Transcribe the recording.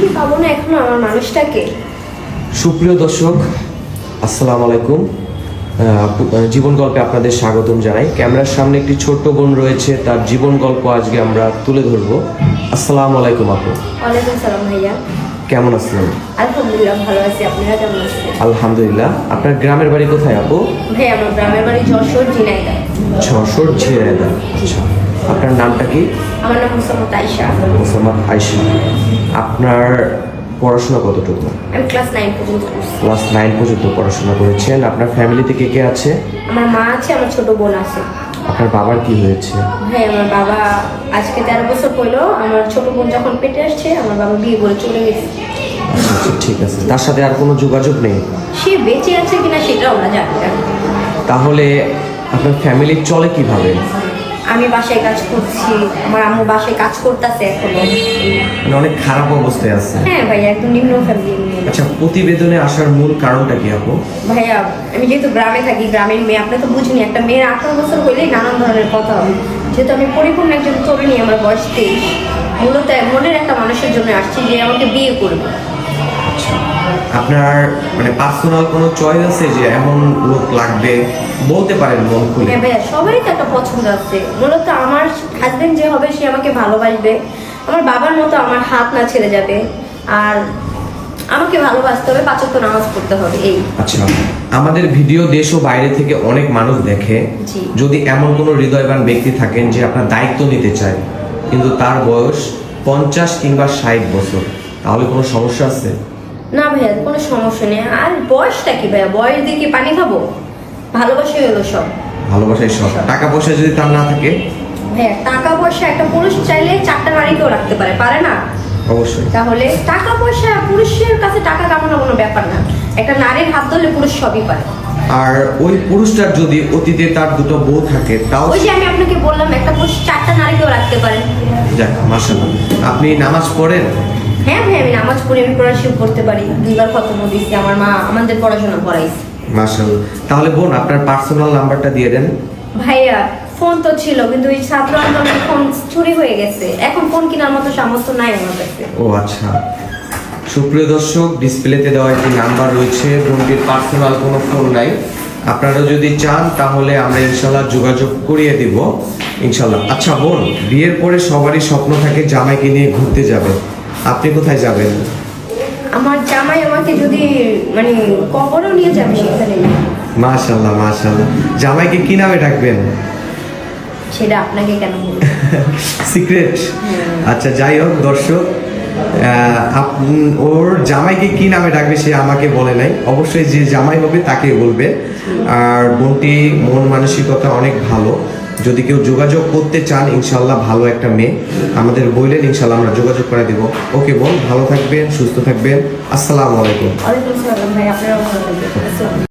কি পাবো না এখনো আমার মানুষটাকে? সুপ্রিয় দর্শক, আসসালামু আলাইকুম। জীবন গল্পে আপনাদের স্বাগতম জানাই। ক্যামেরার সামনে একটি ছোট্ট বোন রয়েছে, তার জীবন গল্প আজকে আমরা তুলে ধরবো। আসসালামু আলাইকুম আপু। ওয়ালাইকুম সালাম ভাইয়া। কেমন আছেন? আলহামদুলিল্লাহ ভালো আছি, আপনারা কেমন আছেন? আলহামদুলিল্লাহ। আপনার গ্রামের বাড়ি কোথায় আপু? ভাই আমার গ্রামের বাড়ি যশোর ঝিনাইদহ। যশোর ঝিনাইদহ। আচ্ছা, আপনার নামটা কি? আমার নাম মোসাম্মদ আয়েশা। মোসাম্মদ আয়েশা। আপনার পড়াশোনা কতটুকু? আমি ক্লাস 9 পর্যন্ত পড়ছি। ক্লাস 9 পর্যন্ত পড়াশোনা করেছেন। আপনার ফ্যামিলিতে কে কে আছে? আমার মা আছে, আমার ছোট বোন আছে। আপনার বাবার কি হয়েছে? ভাই আমার বাবা আজকে 13 বছর হলো। আমার ছোট বোন যখন পেটে আসছে আমার বাবা বিয়ে করে চলে গেছে। আচ্ছা, ঠিক আছে। তার সাথে আর কোনো যোগাযোগ নেই? সে বেঁচে আছে কিনা সেটাও আমরা জানি না। তাহলে আপনার ফ্যামিলি চলে কিভাবে? আমি বাসায় কাজ করছি, আমার আম্মু বাসায় কাজ করতেছে এখনো। মানে অনেক খারাপ অবস্থায় আছে। হ্যাঁ ভাই, একদম নিম্ন ফ্যামিলি। আচ্ছা, প্রতিবেদনে আসার মূল কারণটা কি আপু? ভাইয়া আমি যেহেতু গ্রামে থাকি, গ্রামের মেয়ে, আপনি তো বুঝিনি, একটা মেয়ের 18 বছর হইলেই নানান ধরনের কথা হয়। যেহেতু আমি পরিপূর্ণ একজন তরুণী, আমার বয়স 23, মূলত মনের একটা মানুষের জন্য আসছি যে আমাকে বিয়ে করবে। আচ্ছা, আপনার মানে পার্সোনাল কোনো চয়েস আছে যে এমন লোক লাগবে? বলতে পারেন মন খুলে। হ্যাঁ ভাইয়া, সবারই তো একটা পছন্দ আছে। মূলত আমার হাজবেন্ড যে হবে সে আমাকে ভালোবাসবে, আমার বাবার মতো আমার হাত না ছেড়ে যাবে, আর আমাকে ভালোবাসতে হবে, 5 ওয়াক্ত নামাজ পড়তে হবে। এই আচ্ছা, আমাদের ভিডিও দেশ ও বাইরে থেকে অনেক মানুষ দেখে। জি। যদি এমন কোনো হৃদয়বান ব্যক্তি থাকেন যে আপনার দায়িত্ব নিতে চায়, কিন্তু তার বয়স 50 কিংবা 60 বছর, তাহলে কোনো সমস্যা আছে? না ভাইয়া, কোনো সমস্যা নেই। আর বয়সটা কি ভাইয়া, বয়স দিয়ে কি পানি খাবো? ভালোবাসাই হলো সব। ভালোবাসাই সব। টাকা পয়সা যদি তার না থাকে? হ্যাঁ, টাকা পয়সা একটা পুরুষ চাইলে 4টা নারীকেও রাখতে পারে, পারে না? অবশ্যই। তাহলে টাকা পয়সা, পুরুষের কাছে টাকা কামানো কোনো ব্যাপার না। একটা নারীর হাত ধরলে পুরুষ সবই পারে। আর ওই পুরুষটার যদি অতীতে তার দুটো বউ থাকে, তাও? ওই যে আমি আপনাকে বললাম, একটা পুরুষ 4টা নারীকেও রাখতে পারে। যাক, মাশাআল্লাহ। আপনি নামাজ পড়েন? হ্যাঁ ভাই, আমি নামাজ পড়ি, আমি কোরআন শরীফ পড়তে পারি, 2বার খতম দিয়েছি, আমার মা আমাদের পড়াশোনা করাইছে। মাশাআল্লাহ। তাহলে বোন, আপনার পার্সোনাল নাম্বারটা দিয়ে দেন। ভাইয়া ফোন তো ছিল, কিন্তু ওই ছাত্র আন্দোলনের ফোন চুরি হয়ে গেছে, এখন ফোন কেনার মতো সামর্থ্য নাই আমার কাছে। ও আচ্ছা। সুপ্রিয় দর্শক, ডিসপ্লেতে দেওয়া একটি নাম্বার রয়েছে, বোনটির পার্সোনাল কোনো ফোন নাই। আপনারা যদি চান তাহলে আমরা ইনশাল্লাহ যোগাযোগ করিয়ে দিব ইনশাল্লাহ। আচ্ছা বোন, বিয়ের পরে সবারই স্বপ্ন থাকে জামাইকে নিয়ে ঘুরতে যাবে। আপনি কোথায় যাবেন? আমার জামাই আমাকে যদি মানে কবরও নিয়ে যাবে সেখানে। মাশাআল্লাহ মাশাআল্লাহ। জামাইকে কি নামে ডাকবেন? সেটা আপনাকে কেন বলবো? সিক্রেট। আচ্ছা, যাই হোক দর্শক, ওর জামাইকে কি নামে ডাকবে সে আমাকে বলে নাই। অবশ্যই যে জামাই হবে তাকে বলবে। আর বোনটি মন মানসিকতা অনেক ভালো। যদি কেউ যোগাযোগ করতে চান, ইনশাল্লাহ ভালো একটা মেয়ে আমাদের বললেন, ইনশাল্লাহ আমরা যোগাযোগ করে দেব। ওকে বোন, ভালো থাকবেন, সুস্থ থাকবেন। আসসালামু আলাইকুম। ওয়ালাইকুম আসসালাম ভাই, আপনারাও ভালো থাকবেন। আসসালাম।